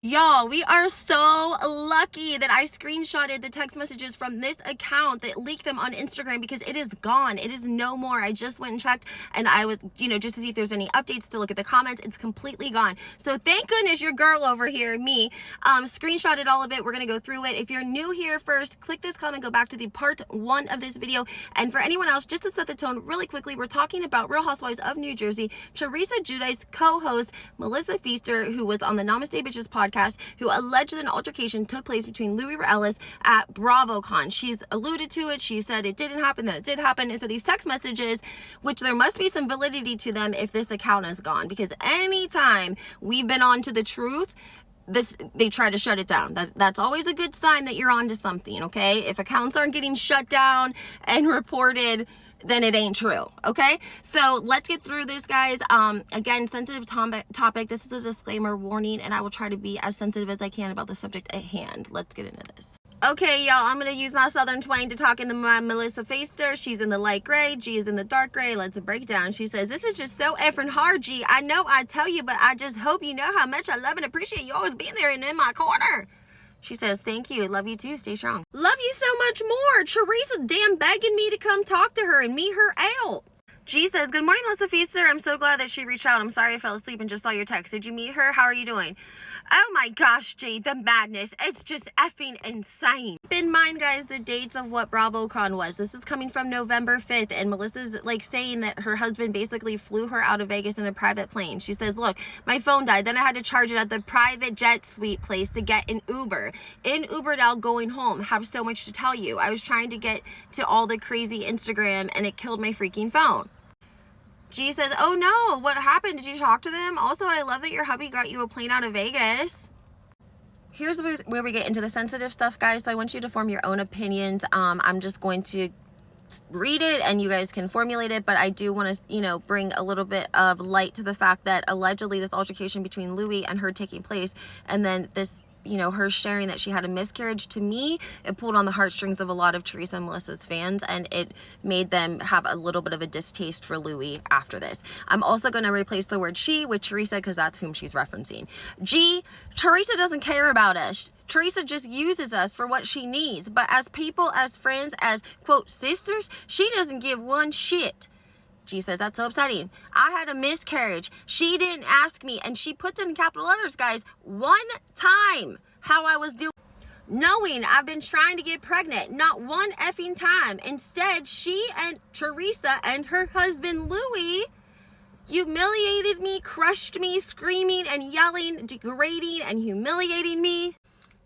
Y'all, we are so lucky that I screenshotted the text messages from this account that leaked them on Instagram, because it is gone. It is no more. I just went and checked, and I was, just to see if there's been any updates, to look at the comments. It's completely gone. So thank goodness your girl over here, me, screenshotted all of it. We're going to go through it. If you're new here, first, click this comment, go back to the part 1 of this video. And for anyone else, just to set the tone really quickly, we're talking about Real Housewives of New Jersey, Teresa Giudice co-host Melissa Pfeister, who was on the Namaste Bitches podcast, who alleged that an altercation took place between Louis Ellis at BravoCon. She's alluded to it. She said it didn't happen, then it did happen. And so these text messages, which there must be some validity to them if this account is gone, because anytime we've been on to the truth, they try to shut it down. That's always a good sign that you're on to something, okay? If accounts aren't getting shut down and reported, then it ain't true, okay? So let's get through this, guys. Again, sensitive topic. This is a disclaimer warning, and I will try to be as sensitive as I can about the subject at hand. Let's get into this. Okay, y'all, I'm gonna use my southern twang to talk into my Melissa Pfeister. She's in the light gray, G is in the dark gray. Let's break it down. She says, "This is just so effing hard, G. I know I tell you, but I just hope you know how much I love and appreciate you always being there and in my corner." She says, "Thank you. Love you too. Stay strong." Love you so much more. Teresa damn begging me to come talk to her and meet her out. G says, "Good morning, Melissa Pfeister. I'm so glad that she reached out. I'm sorry I fell asleep and just saw your text. Did you meet her? How are you doing?" Oh my gosh, G, the madness. It's just effing insane. Keep in mind, guys, the dates of what BravoCon was. This is coming from November 5th, and Melissa's like saying that her husband basically flew her out of Vegas in a private plane. She says, "Look, my phone died. Then I had to charge it at the private jet suite place to get an Uber. In Uber now going home. Have so much to tell you. I was trying to get to all the crazy Instagram, and it killed my freaking phone." G says, "Oh no, what happened? Did you talk to them? Also, I love that your hubby got you a plane out of Vegas." Here's where we get into the sensitive stuff, guys. So I want you to form your own opinions. I'm just going to read it and you guys can formulate it, but I do want to, bring a little bit of light to the fact that allegedly this altercation between Louis and her taking place, and then this, her sharing that she had a miscarriage, to me, it pulled on the heartstrings of a lot of Teresa and Melissa's fans, and it made them have a little bit of a distaste for Louis after this. I'm also going to replace the word she with Teresa, because that's whom she's referencing. G, Teresa doesn't care about us. Teresa just uses us for what she needs, but as people, as friends, as, quote, sisters, she doesn't give one shit. G says, "That's so upsetting. I had a miscarriage. She didn't ask me," and she puts in capital letters, guys, "one time how I was doing, knowing I've been trying to get pregnant, not one effing time. Instead, she and Teresa and her husband Louis humiliated me, crushed me, screaming and yelling, degrading and humiliating me."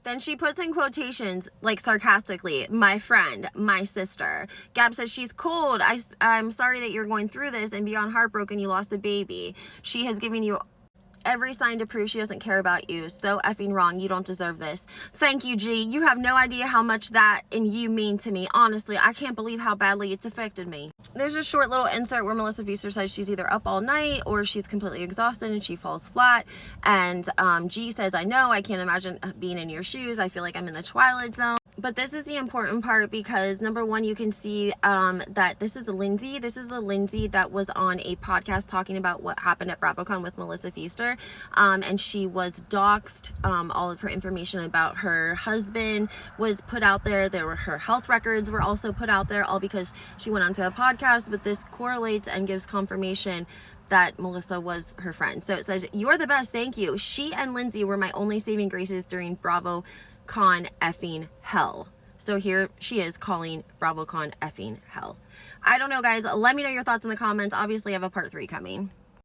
Then she puts in quotations, like sarcastically, "my friend, my sister." Gab says, "She's cold. I'm sorry that you're going through this and beyond heartbroken you lost a baby. She has given you every sign to prove she doesn't care about you. So effing wrong. You don't deserve this." Thank you, G. You have no idea how much that and you mean to me. Honestly, I can't believe how badly it's affected me. There's a short little insert where Melissa Pfeister says she's either up all night or she's completely exhausted and she falls flat. And G says, "I know. I can't imagine being in your shoes. I feel like I'm in the Twilight Zone." But this is the important part, because number one, you can see that this is the Lindsay. This is the Lindsay that was on a podcast talking about what happened at BravoCon with Melissa Pfeister. And she was doxxed. All of her information about her husband was put out there. Her health records were also put out there, all because she went onto a podcast. But this correlates and gives confirmation that Melissa was her friend. So it says, "You're the best. Thank you. She and Lindsay were my only saving graces during BravoCon effing hell." So here she is calling BravoCon effing hell. I don't know, guys. Let me know your thoughts in the comments. Obviously, I have a part 3 coming.